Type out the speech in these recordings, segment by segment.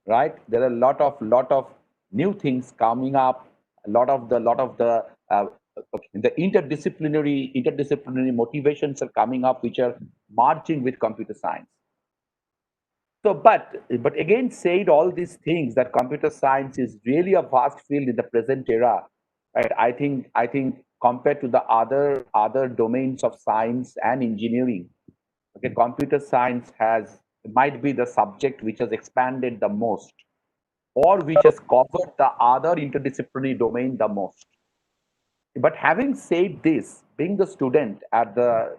right? There are a lot of new things coming up. A lot of the okay, the interdisciplinary motivations are coming up, which are marching with computer science. So, but again, said all these things that computer science is really a vast field in the present era, right? I think compared to the other domains of science and engineering, okay, computer science has might be the subject which has expanded the most, or which has covered the other interdisciplinary domain the most. But having said this, being the student at the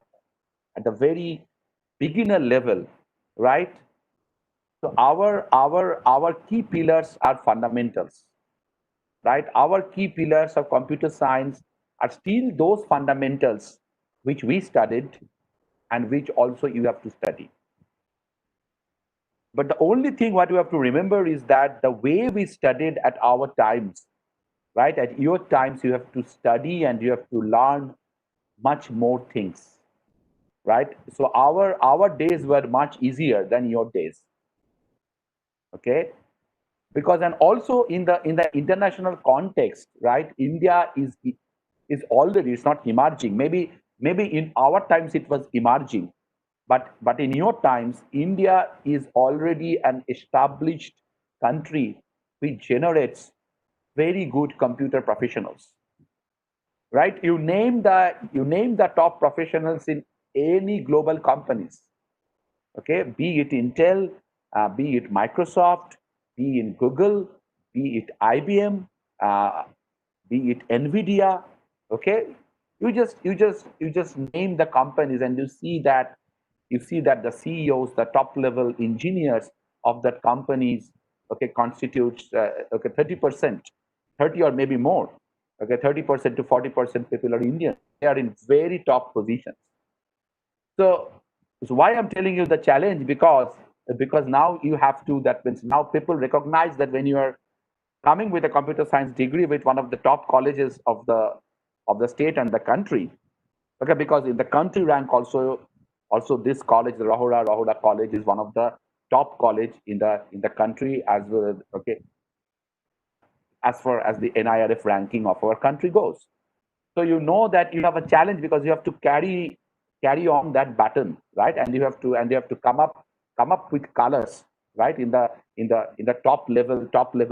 very beginner level, right? So our key pillars are fundamentals, right? Our key pillars of computer science are still those fundamentals which we studied and which also you have to study. But the only thing what you have to remember is that the way we studied at our times, right? At your times, you have to study and you have to learn much more things, right? So our days were much easier than your days, okay? Because and also in the international context, right? India is already, it's not emerging. Maybe in our times it was emerging, but in your times, India is already an established country which generates very good computer professionals, right? You name the top professionals in any global companies, okay? Be it Intel, be it Microsoft, be it Google, be it IBM, uh, be it Nvidia, okay? You just name the companies and you see that the CEOs, the top level engineers of that companies, okay, constitutes okay 30%, 30 or maybe more, okay, 30% to 40% people are Indian. They are in very top positions. So, so why I'm telling you the challenge, because now you have to, that means now people recognize that when you are coming with a computer science degree with one of the top colleges of the state and the country, okay, because in the country rank also this college, the Rahura College, is one of the top college in the country as well, okay, as far as the NIRF ranking of our country goes. So you know that you have a challenge because you have to carry on that baton, right? And you have to come up with colors, right? In the top level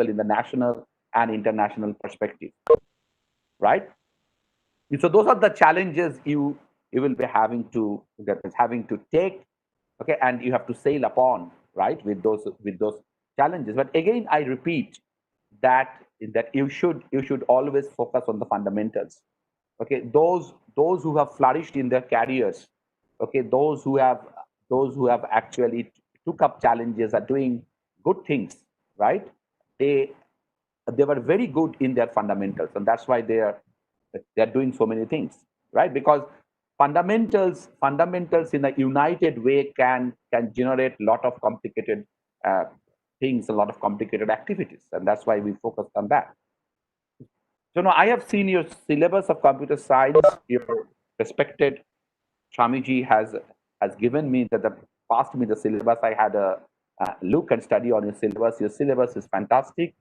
in the national and international perspective, right? So those are the challenges you will be having to take, okay, and you have to sail upon, right, with those challenges. But again, I repeat that you should always focus on the fundamentals, okay? Those who have flourished in their careers, okay, those who have actually took up challenges, are doing good things, right? They they were very good in their fundamentals, and that's why they're doing so many things, right? Because fundamentals in a united way can generate a lot of complicated uh, things, a lot of complicated activities, and that's why we focus on that. So now I have seen your syllabus of computer science. Your respected Swamiji has given me the passed me the syllabus. I had a look and study on your syllabus. Your syllabus is fantastic.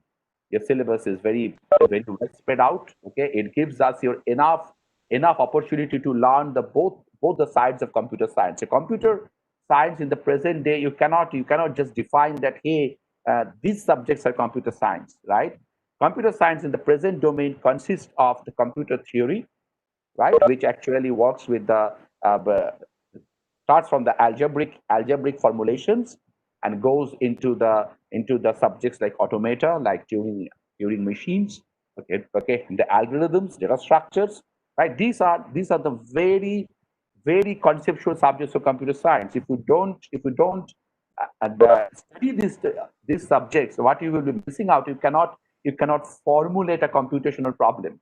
Your syllabus is very well spread out. Okay, it gives us your enough opportunity to learn both the sides of computer science. So computer science in the present day, you cannot just define that, hey, these subjects are computer science, right? Computer science in the present domain consists of the computer theory, right, which actually works with the starts from the algebraic formulations and goes into the subjects like automata, like Turing machines, okay, the algorithms, data structures, right? These are the very conceptual subjects of computer science. If you don't study these subjects, what you will be missing out, you cannot formulate a computational problem.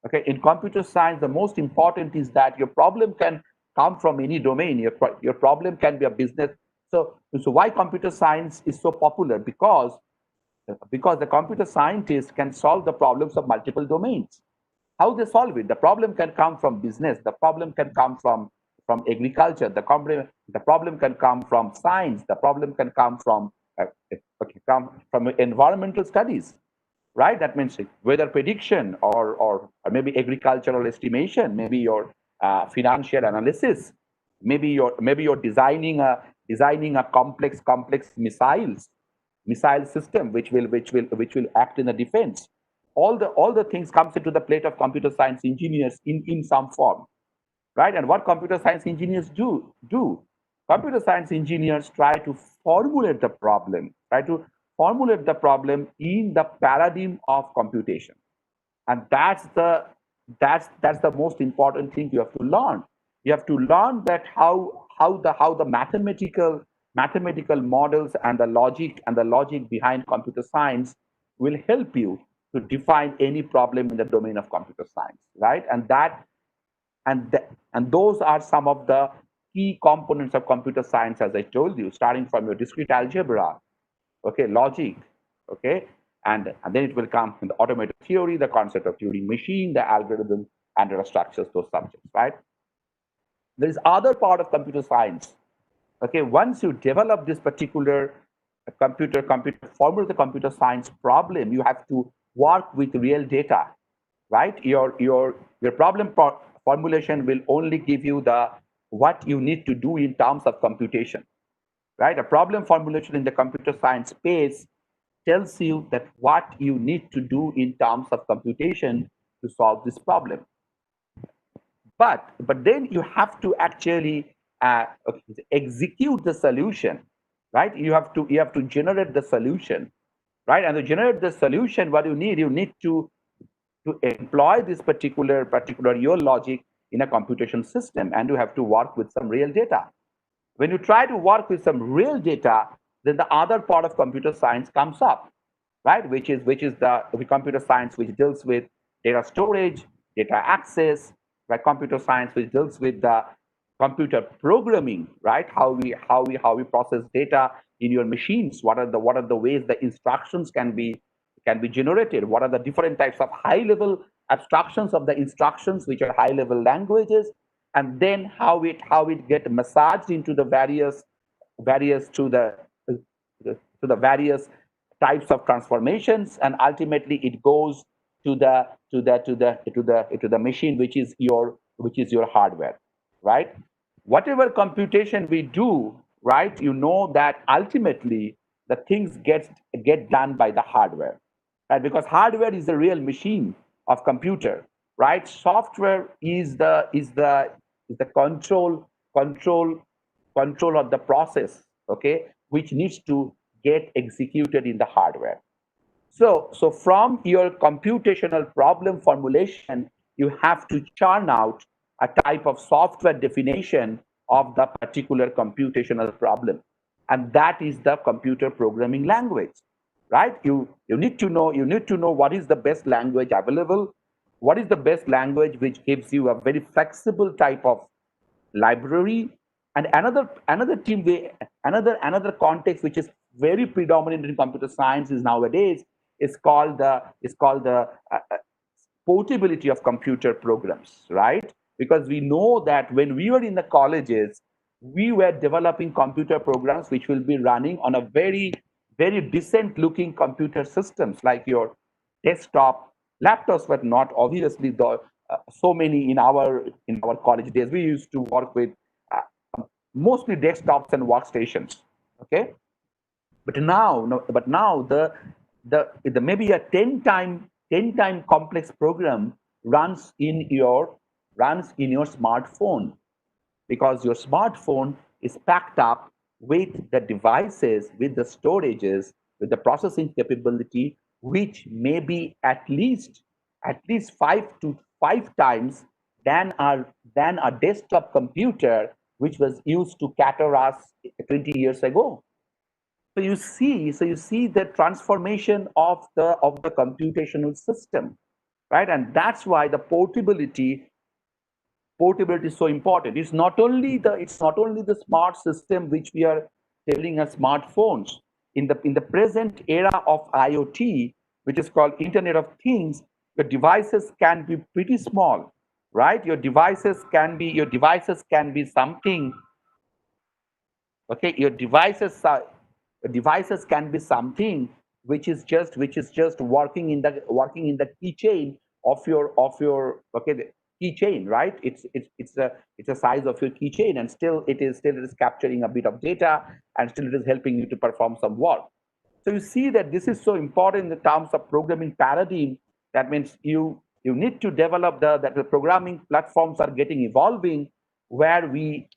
Okay, in computer science, the most important is that your problem can come from any domain. Your problem can be a business. So why computer science is so popular? Because the computer scientists can solve the problems of multiple domains. How they solve it? The problem can come from business. The problem can come from agriculture. The problem can come from science. The problem can come from come from environmental studies, right? That means weather prediction, or maybe agricultural estimation, maybe your financial analysis, maybe you're designing a complex missile system which will act in the defense. All the things comes into the plate of computer science engineers in some form, right? And what computer science engineers do, computer science engineers try to formulate the problem in the paradigm of computation. And that's the most important thing you have to learn. You have to learn that how the mathematical models and the logic behind computer science will help you to define any problem in the domain of computer science, right? And those are some of the key components of computer science, as I told you, starting from your discrete algebra, okay, logic, okay, and then it will come in the automated theory, the concept of Turing machine, the algorithm, and data structures, those subjects, right? There is other part of computer science. Okay, once you develop this particular computer formula, the computer science problem, you have to work with real data, right? Your formulation will only give you the what you need to do in terms of computation, right? A problem formulation in the computer science space tells you that what you need to do in terms of computation to solve this problem. But then you have to actually execute the solution, right? You have to generate the solution, right? And to generate the solution, what you need to employ this particular your logic in a computation system, and you have to work with some real data. When you try to work with some real data, then the other part of computer science comes up, right? Which is the computer science which deals with data storage, data access, right? Computer science which deals with the computer programming, right? How we process data in your machines. What are the ways the instructions can be generated? What are the different types of high level abstractions of the instructions, which are high level languages, and then how it get massaged into the various to the various types of transformations, and ultimately it goes to the machine, which is your hardware, right? Whatever computation we do, right, you know that ultimately the things get done by the hardware, right? Because hardware is the real machine of computer, right? Software is the control of the process, okay, which needs to get executed in the hardware. So from your computational problem formulation, you have to churn out a type of software definition of the particular computational problem. And that is the computer programming language, right? You need to know what is the best language available, what is the best language which gives you a very flexible type of library. And another context which is very predominant in computer science is nowadays is called the portability of computer programs, right? Because we know that when we were in the colleges, we were developing computer programs which will be running on a very, very decent looking computer systems like your desktop. Laptops were not obviously so many in our college days. We used to work with mostly desktops and workstations. Okay, but now, no, but now the maybe a 10 time complex program runs in your smartphone, because your smartphone is packed up with the devices, with the storages, with the processing capability, which may be at least 5 to 5 times than a desktop computer which was used to cater us 20 years ago. So you see the transformation of the computational system, right? And that's why the portability is so important. It's not only the smart system which we are telling as smartphones. In the present era of IoT, which is called Internet of Things, your devices can be pretty small, right? Your devices can be something. Okay, your devices are Devices can be something which is just working in the keychain of your okay, the keychain, right? It's a size of your keychain, and still it is capturing a bit of data, and still it is helping you to perform some work. So you see that this is so important in the terms of programming paradigm. That means you need to develop that the programming platforms are getting evolving, where we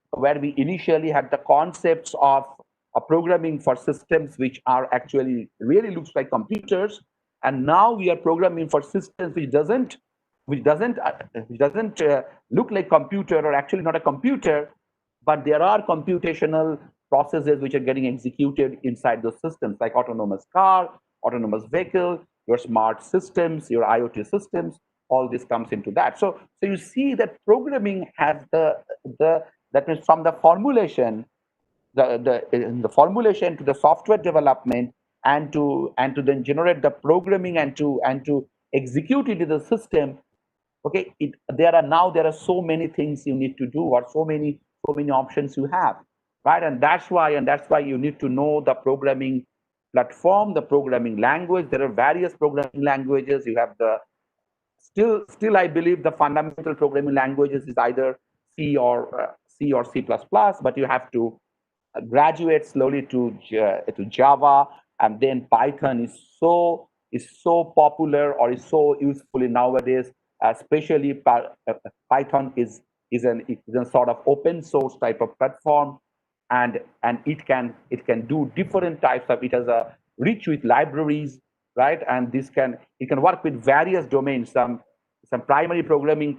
initially had the concepts of programming for systems which are actually really looks like computers, and now we are programming for systems which doesn't look like computer, or actually not a computer, but there are computational processes which are getting executed inside those systems, like autonomous car, autonomous vehicle, your smart systems, your IoT systems. All this comes into that. So you see that programming has the that means from the formulation, the formulation to the software development, and to then generate the programming, and to execute it in the system. Okay, there are so many things you need to do, or so many options you have, right? And that's why you need to know the programming platform, the programming language. There are various programming languages. You have the still I believe the fundamental programming languages is either C or C++, but you have to graduate slowly to Java, and then Python is so popular, or is so useful in nowadays. Especially Python is a sort of open source type of platform, and it can do different types of. It has a rich with libraries, right? And it can work with various domains. Some primary programming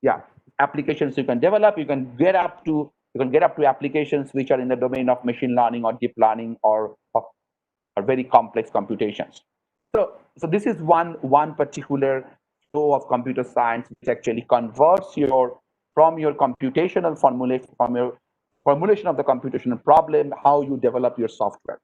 yeah, applications you can develop. You can get up to applications which are in the domain of machine learning or deep learning, or very complex computations. So this is one particular flow of computer science, which actually converts from your computational formulation, from your formulation of the computational problem, how you develop your software.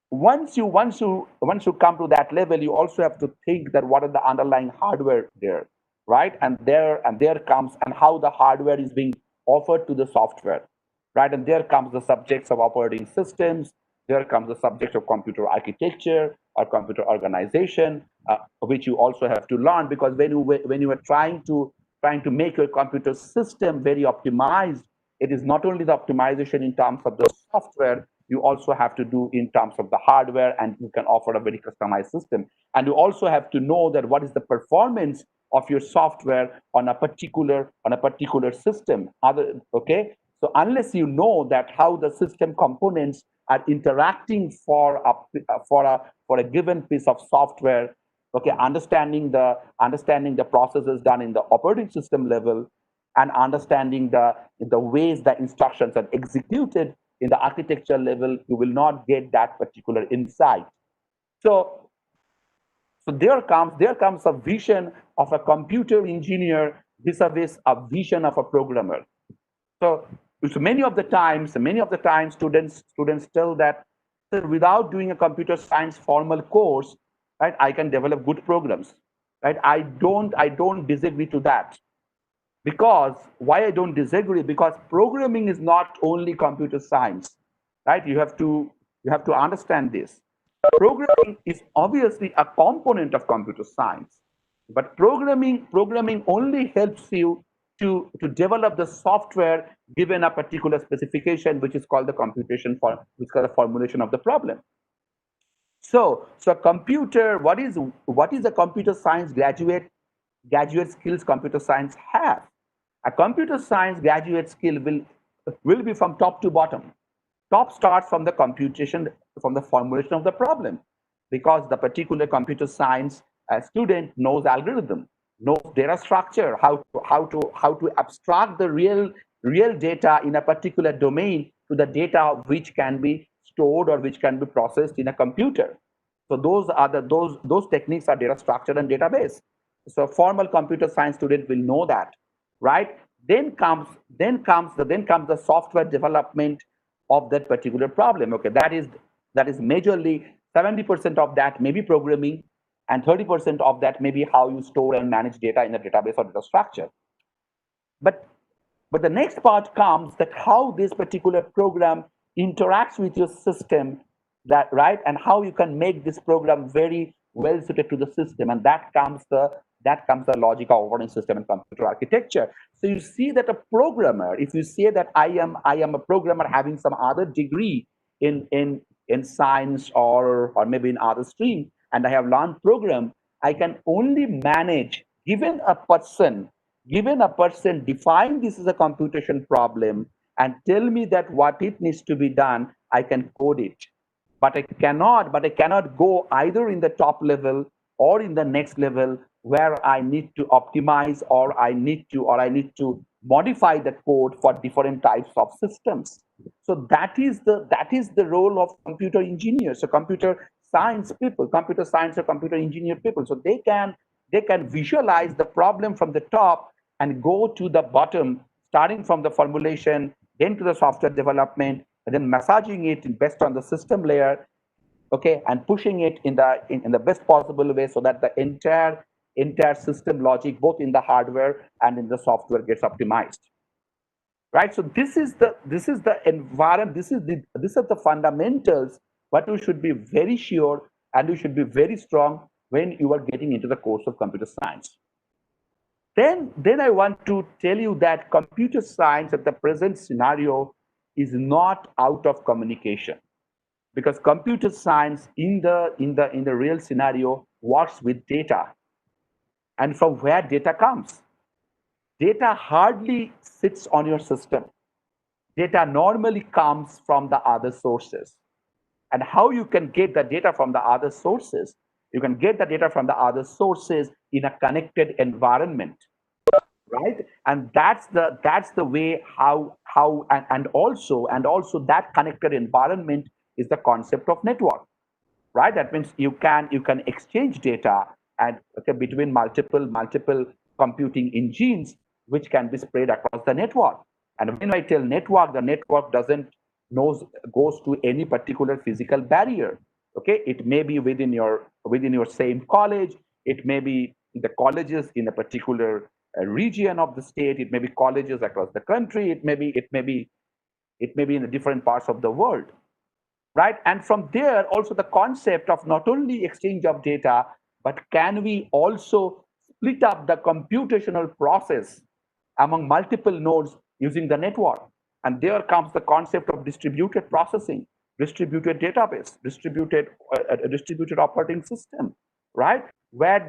Once you come to that level, you also have to think that what are the underlying hardware there, right? And there comes, and how the hardware is being offered to the software, right? And there comes the subjects of operating systems. There comes the subject of computer architecture or computer organization, which you also have to learn, because when you are trying to make your computer system very optimized, it is not only the optimization in terms of the software, you also have to do in terms of the hardware, and you can offer a very customized system. And you also have to know that what is the performance of your software on a particular system. Okay, so unless you know that how the system components are interacting for a given piece of software, okay, understanding the processes done in the operating system level, and understanding the ways the instructions are executed in the architecture level, you will not get that particular insight. So so there comes a vision of a computer engineer vis-a-vis a vision of a programmer. So, so many of the times students tell that, "Sir, without doing a computer science formal course, right, I can develop good programs." Right? I don't disagree to that. Because why I don't disagree? Because programming is not only computer science, right? You have to understand this. Programming is obviously a component of computer science, but programming only helps you to develop the software given a particular specification, which is called the which is called the formulation of the problem. So computer, what is a computer science graduate skills computer science have? A computer science graduate skill will be from top to bottom. Top starts from the computation, from the formulation of the problem, because the particular computer science student knows algorithm, knows data structure, how to abstract the real data in a particular domain to the data which can be stored or which can be processed in a computer. So those techniques are data structure and database. So formal computer science student will know that, right? Then comes the software development of that particular problem. Okay, that is majorly 70% of that may be programming, and 30% of that may be how you store and manage data in a database or data structure. But But the next part comes that how this particular program interacts with your system, that right, and how you can make this program very well suited to the system, and that comes the logic of operating system and computer architecture. So you see that a programmer, if you say that I am a programmer having some other degree in science or maybe in other stream, and I have learned program, I can only manage, given a person define this as a computation problem and tell me that what it needs to be done, I can code it. But I cannot go either in the top level or in the next level where I need to optimize, or I need to modify the code for different types of systems. So that is the role of computer engineers, so computer science people, computer science or computer engineer people. So they can visualize the problem from the top and go to the bottom, starting from the formulation, then to the software development, and then massaging it based on the system layer, okay, and pushing it in the best possible way so that the entire system logic, both in the hardware and in the software, gets optimized. Right. So this is the environment. These are the fundamentals. What you should be very sure and you should be very strong when you are getting into the course of computer science. Then I want to tell you that computer science at the present scenario is not out of communication, because computer science in the real scenario works with data, and from where data comes. Data hardly sits on your system. Data normally comes from the other sources. And how you can get the data from the other sources? You can get the data from the other sources in a connected environment, right? And that's the way how and also that connected environment is the concept of network, right? That means you can exchange data and, okay, between multiple computing engines, which can be spread across the network. And when I tell network, the network doesn't knows goes to any particular physical barrier. Okay, it may be within your same college. It may be the colleges in a particular region of the state. It may be colleges across the country. It may be in the different parts of the world, right? And from there, also the concept of not only exchange of data, but can we also split up the computational process among multiple nodes using the network? And there comes the concept of distributed processing, distributed database, distributed operating system, right? Where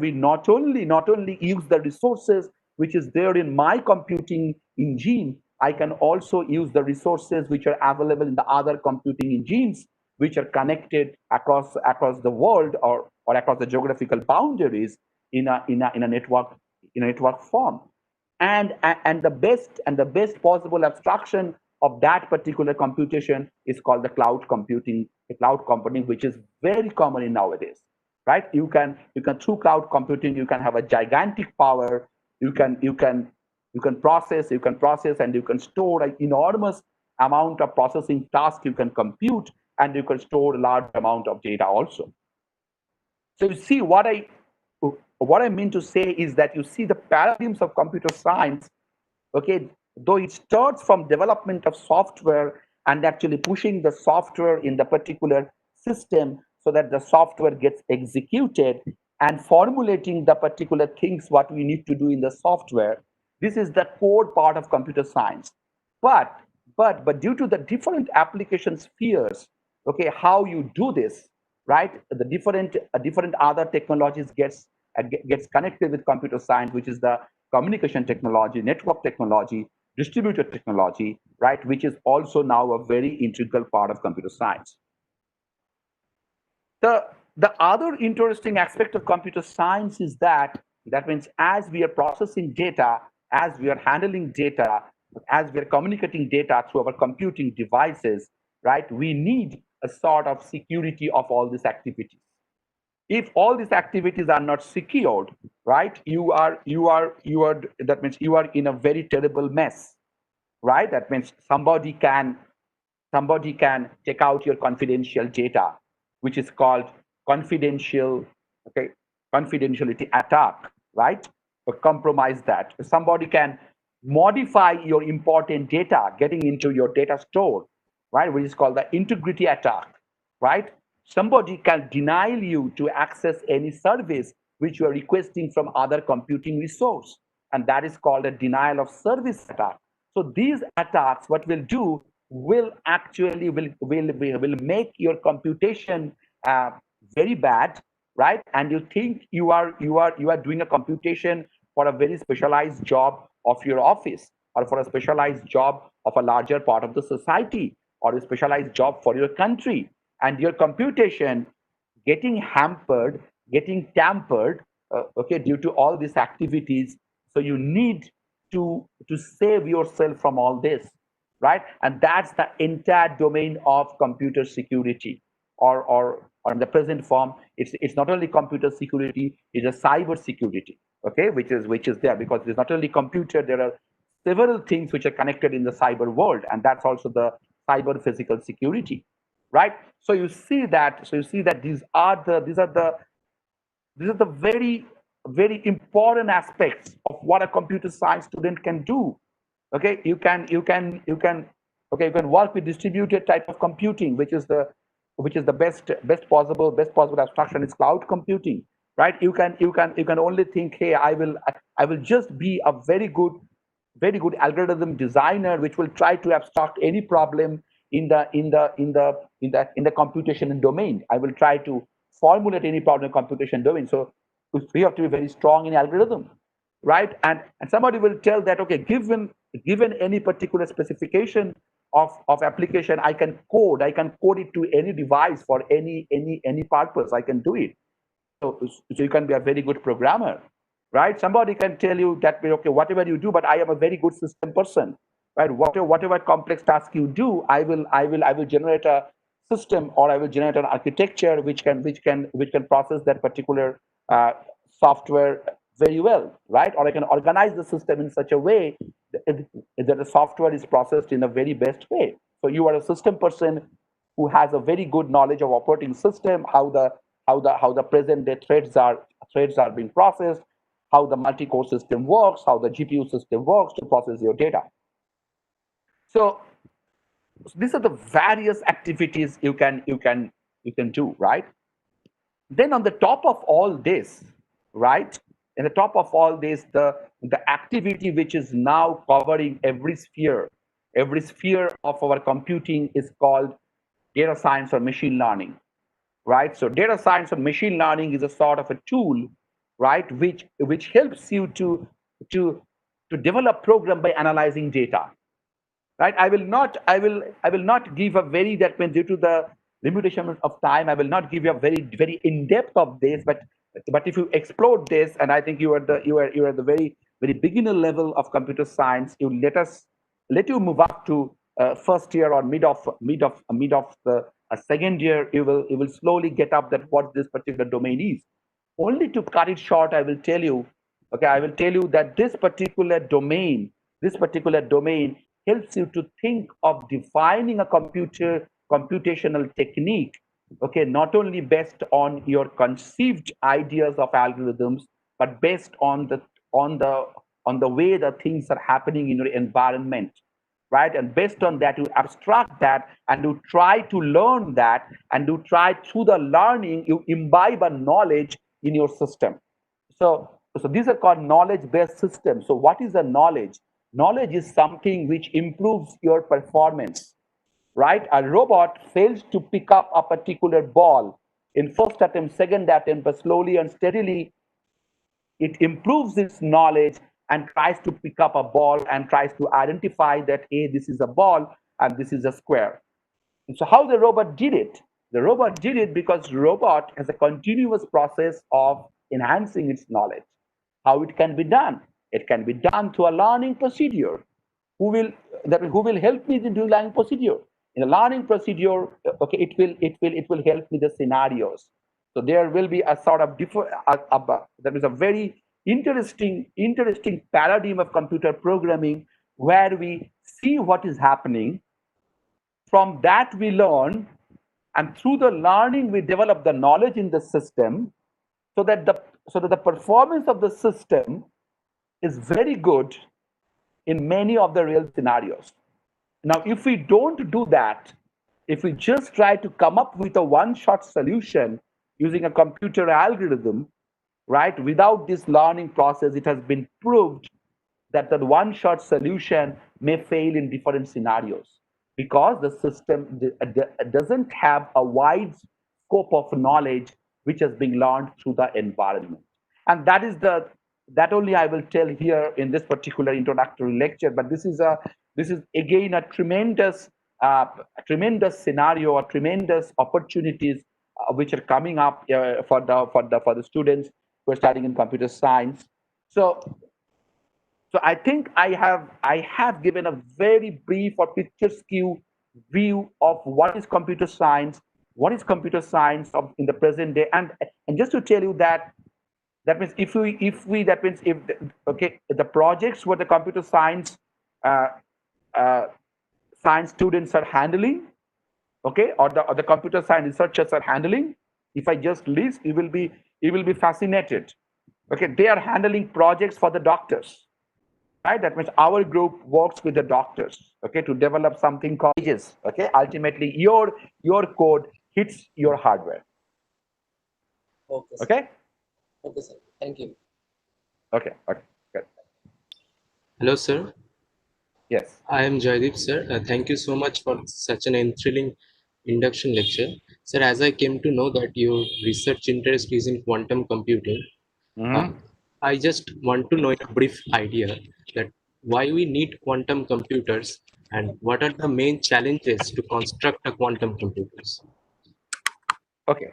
we not only use the resources which is there in my computing engine, I can also use the resources which are available in the other computing engines, which are connected across the world, or across the geographical boundaries in a network form. And the best possible abstraction of that particular computation is called the cloud computing, which is very common in nowadays, right? You can through cloud computing, you can have a gigantic power. You can process and you can store an enormous amount of processing task. You can compute and you can store a large amount of data also. So you see, what I mean to say is that you see the paradigms of computer science, okay, though it starts from development of software and actually pushing the software in the particular system so that the software gets executed, and formulating the particular things what we need to do in the software. This is the core part of computer science. But but but due to the different application spheres, okay, how you do this, right, the different other technologies gets connected with computer science, which is the communication technology, network technology, distributed technology, right, which is also now a very integral part of computer science. The other interesting aspect of computer science is that means as we are processing data, as we are handling data, as we are communicating data through our computing devices, right, we need a sort of security of all these activities. If all these activities are not secured, right, you are that means you are in a very terrible mess, right? That means somebody can take out your confidential data, which is called confidential, okay, confidentiality attack, right? compromise that. Somebody can modify your important data getting into your data store, right, which is called the integrity attack, right? Somebody can deny you to access any service which you are requesting from other computing resource, and that is called a denial of service attack. So these attacks, what will do, will actually will make your computation uh, very bad, right? And you think you are doing a computation for a very specialized job of your office, or for a specialized job of a larger part of the society, or a specialized job for your country, and your computation getting hampered, getting tampered, okay, due to all these activities. So you need to save yourself from all this, right? And that's the entire domain of computer security, or in the present form, it's not only computer security, it's a cyber security, okay, which is there, because it's not only computer, there are several things which are connected in the cyber world, and that's also the cyber physical security, right? So you see that these are the very very important aspects of what a computer science student can do. Okay, you can okay, you can work with distributed type of computing, which is the best possible abstraction is cloud computing, right? You can only think, hey, I will just be a very good algorithm designer which will try to abstract any problem in the computation domain. I will try to formulate any problem in computation domain. So we have to be very strong in algorithm, right? And somebody will tell that, okay, given any particular specification of application, I can code it to any device for any purpose. I can do it. So you can be a very good programmer, right? Somebody can tell you that, okay, whatever you do, but I am a very good system person, right? Whatever complex task you do, I will generate a system, or I will generate an architecture which can process that particular uh, software very well, right? Or I can organize the system in such a way that the software is processed in the very best way. So you are a system person who has a very good knowledge of operating system, how the present day threads are being processed, how the multi-core system works, how the GPU system works to process your data. So these are the various activities you can do, right? Then on the top of all this, right? In the top of all this, the activity which is now covering every sphere of our computing is called data science or machine learning, right? So data science or machine learning is a sort of a tool, right, which helps you to to develop program by analyzing data, right? I will not give a very, that means, due to the limitation of time, I will not give you a very very in depth of this, but if you explore this, and I think you are the very very beginner level of computer science, let you move up to first year, or mid of the second year, you will slowly get up that what this particular domain is. Only to cut it short, I will tell you, okay, I will tell you that this particular domain helps you to think of defining a computational technique, okay, not only based on your conceived ideas of algorithms, but based on the way the things are happening in your environment, right? And based on that, you abstract that, and you try to learn that, and you try, through the learning, you imbibe a knowledge in your system. So these are called knowledge based systems. So what is a knowledge? Knowledge is something which improves your performance, right? A robot fails to pick up a particular ball in first attempt, second attempt, but slowly and steadily it improves its knowledge and tries to pick up a ball and tries to identify that, hey, this is a ball and this is a square. And so how the robot did it? The robot did it because robot has a continuous process of enhancing its knowledge. How it can be done? It can be done through a learning procedure. Who will help me in doing learning procedure? In a learning procedure, okay, it will help me the scenarios. So there will be a sort of different. There is a very interesting paradigm of computer programming where we see what is happening. From that we learn, and through the learning we develop the knowledge in the system, so that the performance of the system is very good in many of the real scenarios. Now, if we don't do that, if we just try to come up with a one-shot solution using a computer algorithm, right, without this learning process, it has been proved that the one-shot solution may fail in different scenarios because the system doesn't have a wide scope of knowledge which has been learned through the environment. And that only I will tell here in this particular introductory lecture. But this is again a tremendous scenario, or tremendous opportunities which are coming up for the students who are studying in computer science. So I have given a very brief or picturesque view of what is computer science in the present day. And just to tell you that means if we that means if okay, the projects what the computer uh, uh, science students are handling, okay, or the computer science researchers are handling, if I just list, you will be fascinated. Okay, they are handling projects for the doctors, right? That means our group works with the doctors, okay, to develop something called pages. Okay, ultimately your code hits your hardware. Okay, sir. Okay. Okay, sir. Thank you. Okay. Okay, good. Hello, sir. Yes. I am Joydeep, sir. Thank you so much for such an thrilling induction lecture. Sir, as I came to know that your research interest is in quantum computing, uh, Mhm. I just want to know in a brief idea that why we need quantum computers and what are the main challenges to construct a quantum computers. Okay,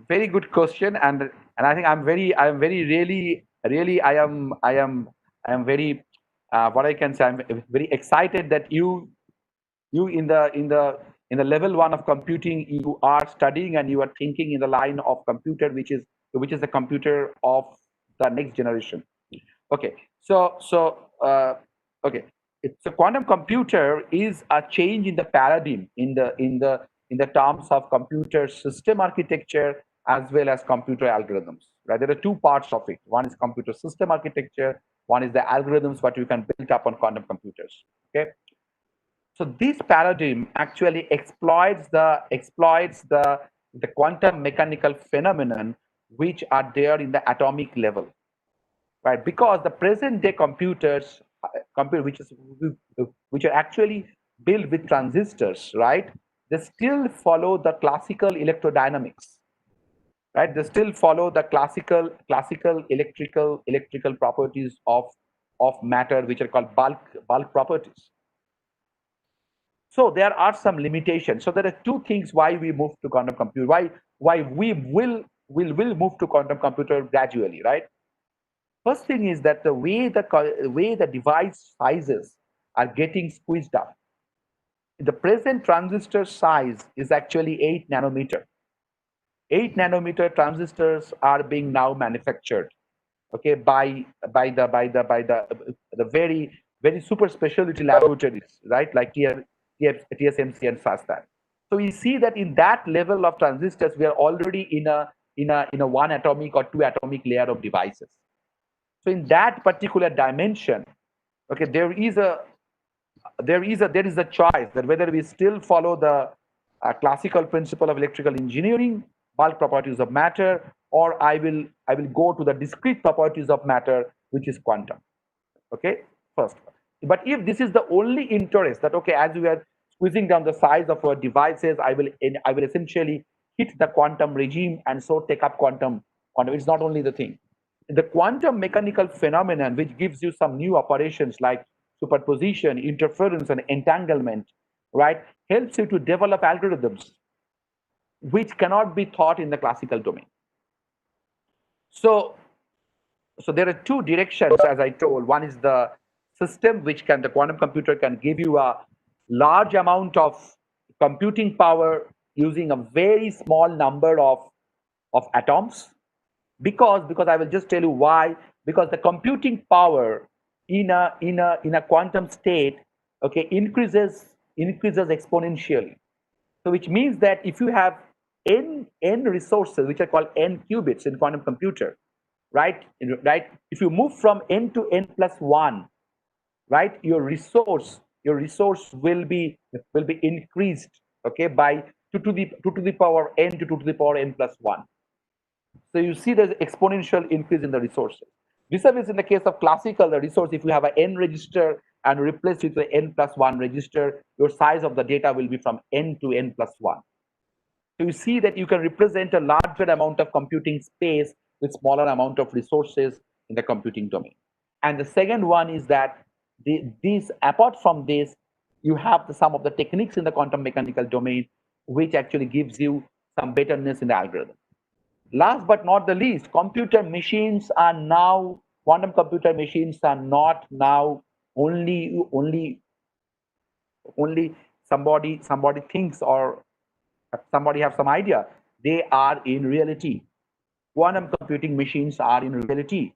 very good question. And I think I'm very really I am very what I can say, I'm very excited that you in the level one of computing, you are studying and you are thinking in the line of computer, which is the computer of the next generation. Okay, okay, it's a quantum computer is a change in the paradigm in the terms of computer system architecture as well as computer algorithms. Right, there are two parts of it. One is computer system architecture. One is the algorithms what you can build up on quantum computers. Okay, so this paradigm actually exploits the quantum mechanical phenomenon which are there in the atomic level, right? Because the present day computers, which are actually built with transistors, right? They still follow the classical electrodynamics, right? They still follow the classical electrical properties of matter, which are called bulk properties. So there are some limitations. So there are two things why we move to quantum computer. Why we will move to quantum computer gradually, right? First thing is that the way the device sizes are getting squeezed up. The present transistor size is actually 8 nanometer. 8 nanometer transistors are being now manufactured, okay, by the very super specialty laboratories, right, like TSMC and FASTAC. So we see that in that level of transistors, we are already in a one atomic or two atomic layer of devices. So in that particular dimension, okay, there is a choice that whether we still follow the classical principle of electrical engineering, bulk properties of matter, or I will go to the discrete properties of matter, which is quantum. Okay, first. But if this is the only interest, that okay, as we are squeezing down the size of our devices, I will essentially hit the quantum regime and so take up quantum. It's not only the thing. The quantum mechanical phenomenon, which gives you some new operations like superposition, interference, and entanglement, right, helps you to develop algorithms which cannot be taught in the classical domain. So so there are two directions, as I told. One is the system, which can the quantum computer can give you a large amount of computing power using a very small number of atoms. Because I will just tell you why. Because the computing power in a quantum state, okay, increases exponentially. So which means that if you have n resources, which are called n qubits in quantum computer, right? If you move from n to n plus 1, right, your resource will be increased, okay, by 2 to the power n to 2 to the power n plus 1. So you see there's exponential increase in the resources. This is in the case of classical, the resource, if you have an n register and replace it with the n plus 1 register, your size of the data will be from n to n plus 1. So you see that you can represent a larger amount of computing space with smaller amount of resources in the computing domain. And the second one is that apart from this, you have some of the techniques in the quantum mechanical domain, which actually gives you some betterness in the algorithm. Last but not the least, quantum computer machines are not now only somebody thinks or somebody have some idea. They are in reality. Quantum computing machines are in reality,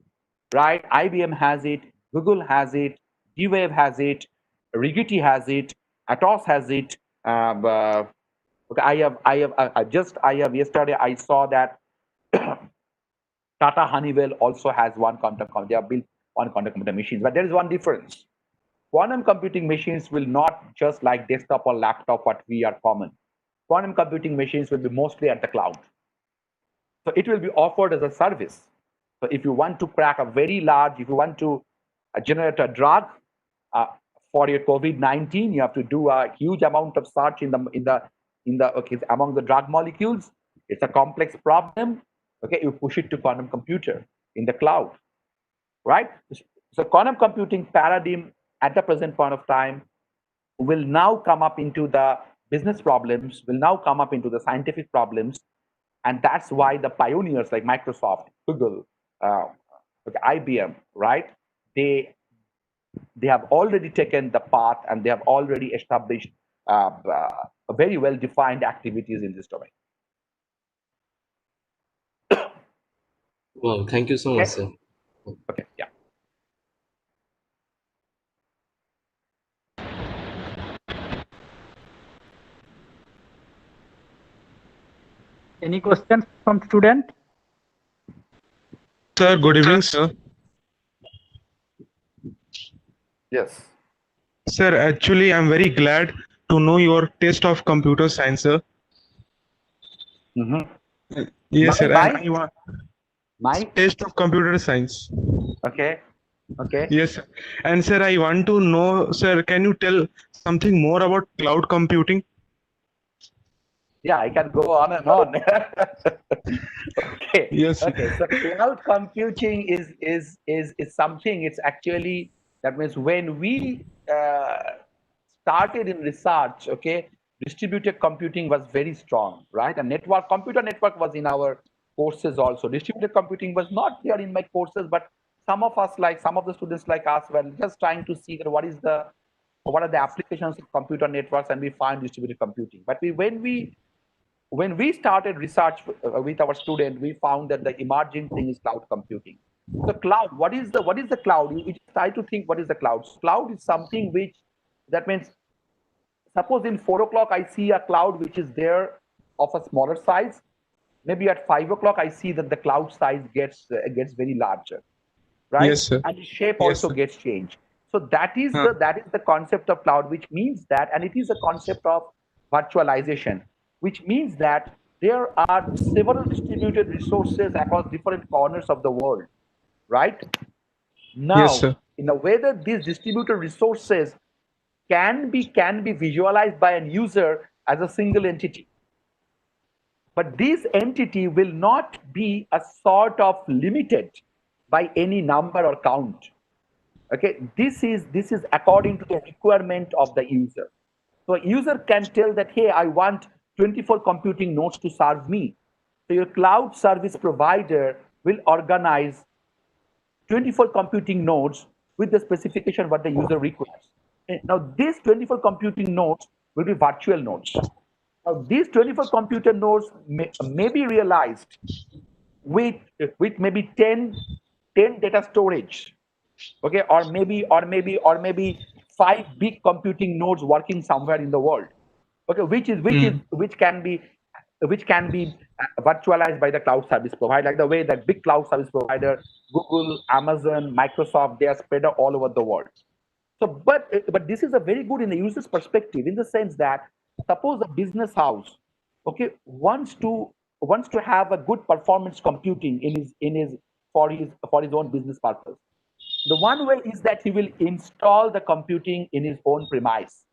right? IBM has it, Google has it, D-Wave has it, Rigetti has it, Atos has it. Okay, I have yesterday I saw that Tata Honeywell also has one quantum computer. They have built one quantum computer machines, but there is one difference. Quantum computing machines will not just like desktop or laptop, what we are common. Quantum computing machines will be mostly at the cloud. So it will be offered as a service. So if you want to crack if you want to generate a drug uh, for your COVID-19, you have to do a huge amount of search okay, among the drug molecules. It's a complex problem. Okay, you push it to quantum computer in the cloud, right? So quantum computing paradigm at the present point of time will now come up into the business problems, will now come up into the scientific problems, and that's why the pioneers like Microsoft, Google, IBM, right? They have already taken the path and they have already established very well defined activities in this domain. Wow, thank you so much, sir. Okay, yeah. Any questions from student? Sir, good evening, sir. Yes. Sir, actually, I'm very glad to know your taste of computer science, sir. Mm-hmm. Yes, sir. And I want my taste of computer science. Okay. Okay. Yes, sir. And sir, I want to know, sir, can you tell something more about cloud computing? Yeah, I can go on and on. Okay. Yes. Okay. So cloud computing is something. It's actually, that means when we started in research, okay, distributed computing was very strong, right? And computer network was in our courses also. Distributed computing was not there in my courses, but some of the students like us were just trying to see that what are the applications of computer networks, and we find distributed computing. But when we started research with our student, we found that the emerging thing is cloud computing. So cloud, what is the cloud? You try to think what is the cloud. Cloud is something which, that means, suppose in 4 o'clock I see a cloud which is there of a smaller size. Maybe at 5 o'clock I see that the cloud size gets very larger, right? Yes, sir. And the shape Yes, also sir. gets changed. So that is Huh. the concept of cloud, which means that, and it is a concept of virtualization, which means that there are several distributed resources across different corners of the world, right? Yes, Now, sir. in a way that these distributed resources can be visualized by an user as a single entity. But this entity will not be a sort of limited by any number or count. Okay, this is according to the requirement of the user. So a user can tell that, hey, I want 24 computing nodes to serve me. So your cloud service provider will organize 24 computing nodes with the specification what the user requires. Now these 24 computing nodes will be virtual nodes. Now these 24 computer nodes may be realized with maybe 10 data storage, okay, or maybe 5 big computing nodes working somewhere in the world, okay, which can be virtualized by the cloud service provider, like the way that big cloud service provider, Google, Amazon, Microsoft, they are spread all over the world. So, but this is a very good in the user's perspective, in the sense that suppose a business house, okay, wants to have a good performance computing in his for his own business purpose. The one way is that he will install the computing in his own premise.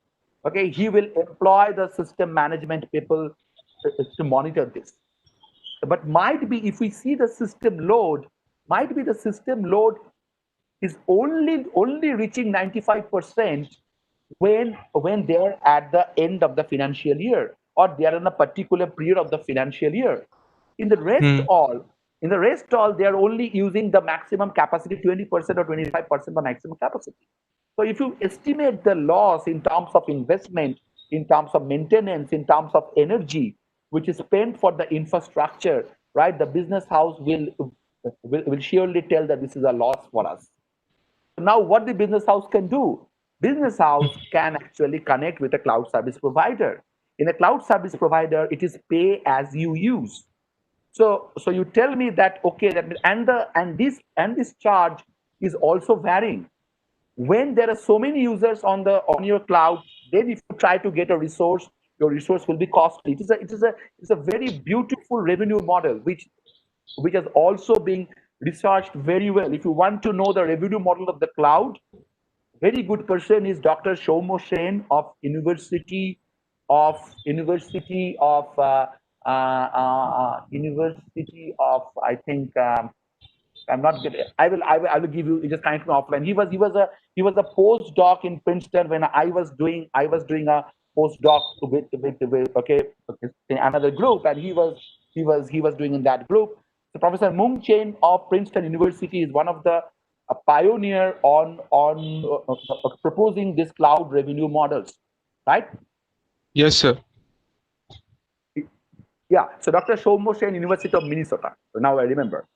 Okay, he will employ the system management people to monitor this. But might be if we see the system load, might be the system load is only reaching 95% when they're at the end of the financial year, or they are in a particular period of the financial year. In the rest Hmm. all, they are only using the maximum capacity, 20% or 25% the maximum capacity. So if you estimate the loss in terms of investment, in terms of maintenance, in terms of energy, which is spent for the infrastructure, right? The business house will surely tell that this is a loss for us. Now, what the business house can do? Business house can actually connect with a cloud service provider. In a cloud service provider, it is pay as you use. So you tell me that okay, that and this charge is also varying. When there are so many users on your cloud, then if you try to get a resource, your resource will be costly. It's a very beautiful revenue model which has also been researched very well. If you want to know the revenue model of the cloud, very good person is Dr. Shomo Sen of University of I think I'm not good. I will give you just kind of offline. He was a postdoc in Princeton when I was doing a postdoc with okay, in another group, and he was doing in that group. So Professor Mung Chen of Princeton University is one of the a pioneer on proposing this cloud revenue models, right? Yes, sir. Yeah. So Dr. Shomo Sen, University of Minnesota. So now I remember.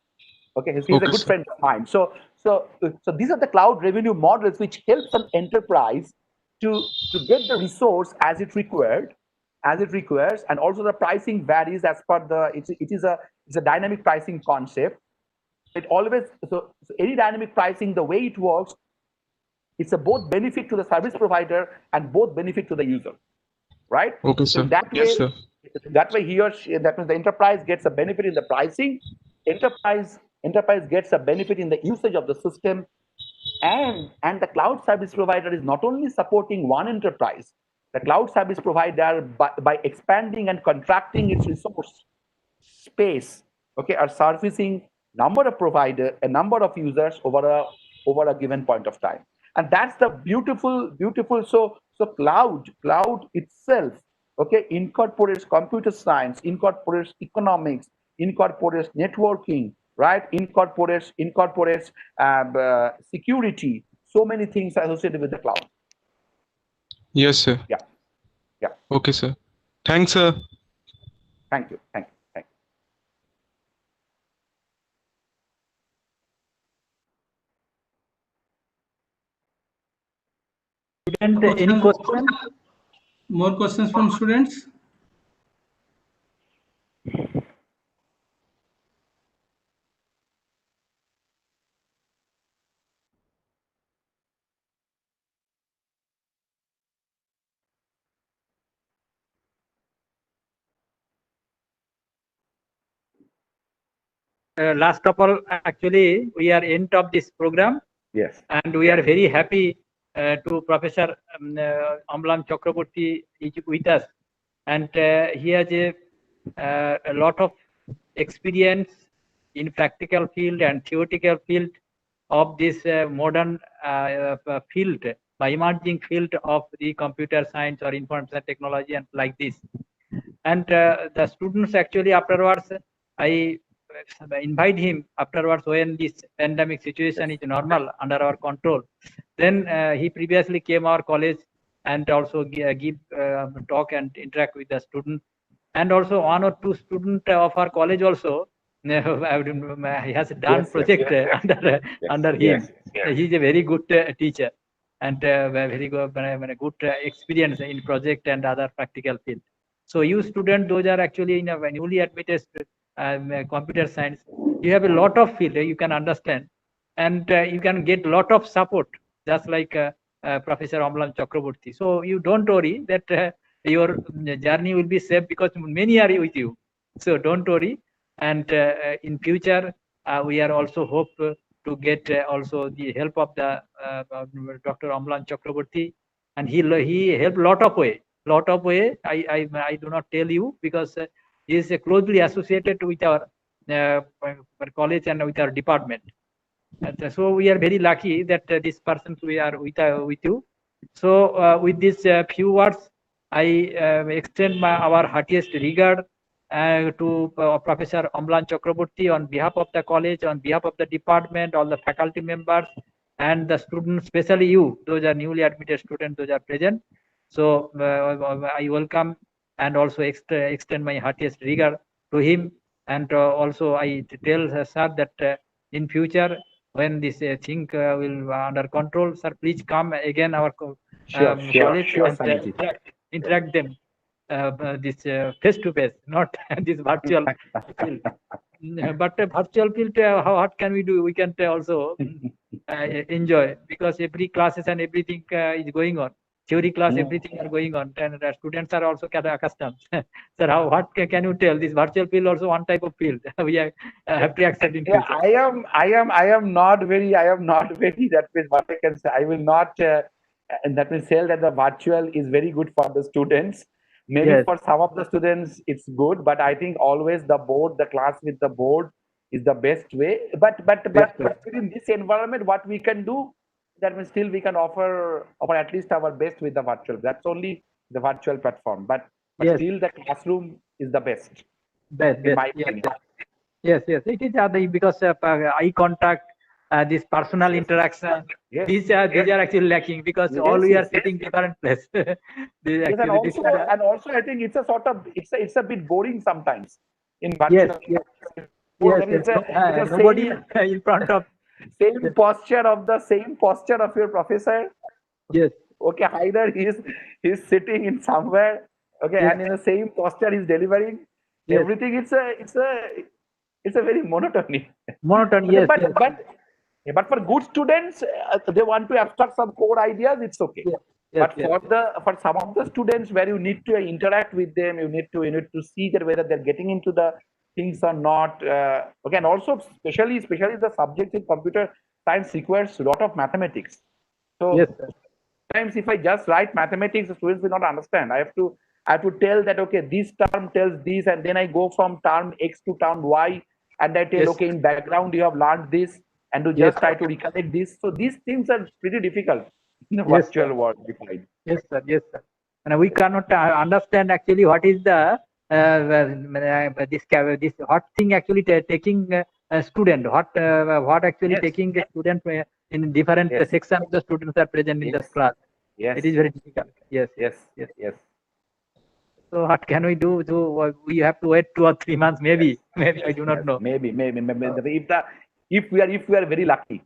Okay, he's a Okay, good sir. friend of mine. So these are the cloud revenue models which helps an enterprise to get the resource as it requires, and also the pricing varies as per the it's a dynamic pricing concept. It always so any dynamic pricing, the way it works, it's a both benefit to the service provider and both benefit to the user, right? Okay, So sir. in that Yes, way, sir. he or she, that means the enterprise gets a benefit in the pricing. Enterprise gets a benefit in the usage of the system, and the cloud service provider is not only supporting one enterprise. The cloud service provider, by expanding and contracting its resource space, okay, are servicing a number of users over a given point of time. And that's the beautiful. So cloud itself, okay, incorporates computer science, incorporates economics, incorporates networking, right? Incorporates security. So many things associated with the cloud. Yes, sir. Yeah, yeah. Okay, sir. Thanks, sir. Thank you. Student, any question? More questions from students? Last of all, actually, we are end of this program, Yes. and we are very happy to Professor Amlan Chakrabarti is with us, and he has a lot of experience in practical field and theoretical field of this modern field, by emerging field of the computer science or information technology and like this. And the students actually afterwards, I invite him afterwards when this pandemic situation is normal under our control. Then he previously came our college and also give talk and interact with the student, and also one or two student of our college also he has done project under him. He is a very good teacher and very good experience in project and other practical field. So you student, those are actually in a newly admitted computer science, you have a lot of field you can understand, and you can get lot of support, just like Professor Amlan Chakrabarti. So you don't worry that your journey will be safe because many are with you. So don't worry. And in future, we are also hope to get also the help of the Dr. Amlan Chakrabarti, and he helped lot of way. I do not tell you because he is closely associated with our college and with our department. And so we are very lucky that this person we are with you. So with these few words, I extend our heartiest regard to Professor Amlan Chakrabarti on behalf of the college, on behalf of the department, all the faculty members, and the students, especially you, those are newly admitted students, those are present. So I welcome and also extend my heartiest regard to him. And also I tell sir that in future, when this thing will under control, sir, please come again our college and interact them this face to face, not this virtual field. But virtual field, what can we do? We can also enjoy, because every classes and everything is going on. Theory class, everything are going on, and students are also accustomed. Sir, what can you tell? This virtual field also one type of field. We have to accept in Yeah, future. I am not very, that means what I can say. I will not, and that means say that the virtual is very good for the students. Maybe Yes. for some of the students it's good, but I think always the class with the board is the best way. But within this environment, what we can do, that means still we can offer at least our best with the virtual. That's only the virtual platform. But Yes. still the classroom is the best, Best. in my Yes. opinion. Yes. It is because of eye contact, this personal interaction. Yes. These are actually lacking because all we are sitting different place. These Yes, actually and also I think it's a sort of it's a bit boring sometimes in yes. virtual. Yes. It's a Nobody in front of. same posture of your professor. Yes. Okay, either he's sitting in somewhere. Okay, Yes. and in the same posture he's delivering Yes. everything. It's a very monotony. Monotone. Okay, Yes. but for good students, they want to abstract some core ideas. It's okay. Yes. But for some of the students where you need to interact with them, you need to see that whether they're getting into the things or not. Okay, and also especially the subject in computer science requires a lot of mathematics. So Yes, sir. sometimes if I just write mathematics, the students will not understand. I have to tell that okay, this term tells this, and then I go from term X to term Y, and I tell Yes. okay, in background you have learned this, and to Yes. just try to recollect this. So these things are pretty difficult in the Yes, virtual sir. world, we find. Yes, sir. Yes, sir. And we cannot understand actually what is the this hot thing actually taking a student. What actually Yes. taking a student in different Yes. section of the students are present in this Yes. class. Yes. It is very difficult. Yes. Yes. So what can we do? So we have to wait 2 or 3 months, maybe. Maybe I do not Yes. know. Maybe. If we are very lucky.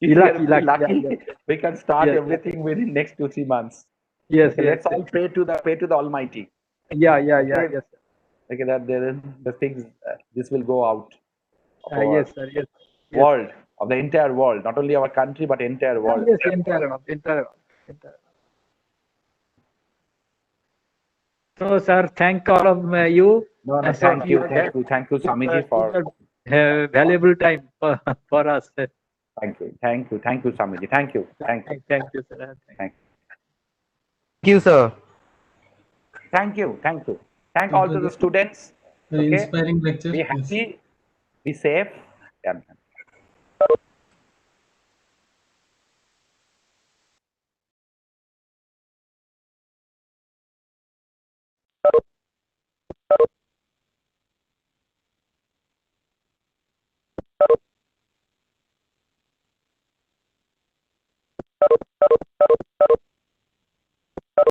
If we are Lucky. very Yeah, lucky, we can start yes. everything within next 2-3 months. Yes. Okay, let's all pray to the Almighty. Yeah. Okay, Yes. okay, that the things this will go out of our Yes, sir. Yes. world, of the entire world, not only our country but entire world. Yes, entire. So, sir, thank all of you. No, So thank you, Swamiji, for valuable time for us. thank you, Swamiji, thank you, Thank you, sir. thank you, sir. you. Thank It all to was the students. an Okay, inspiring lecture. be Yes. happy, be safe. Yeah.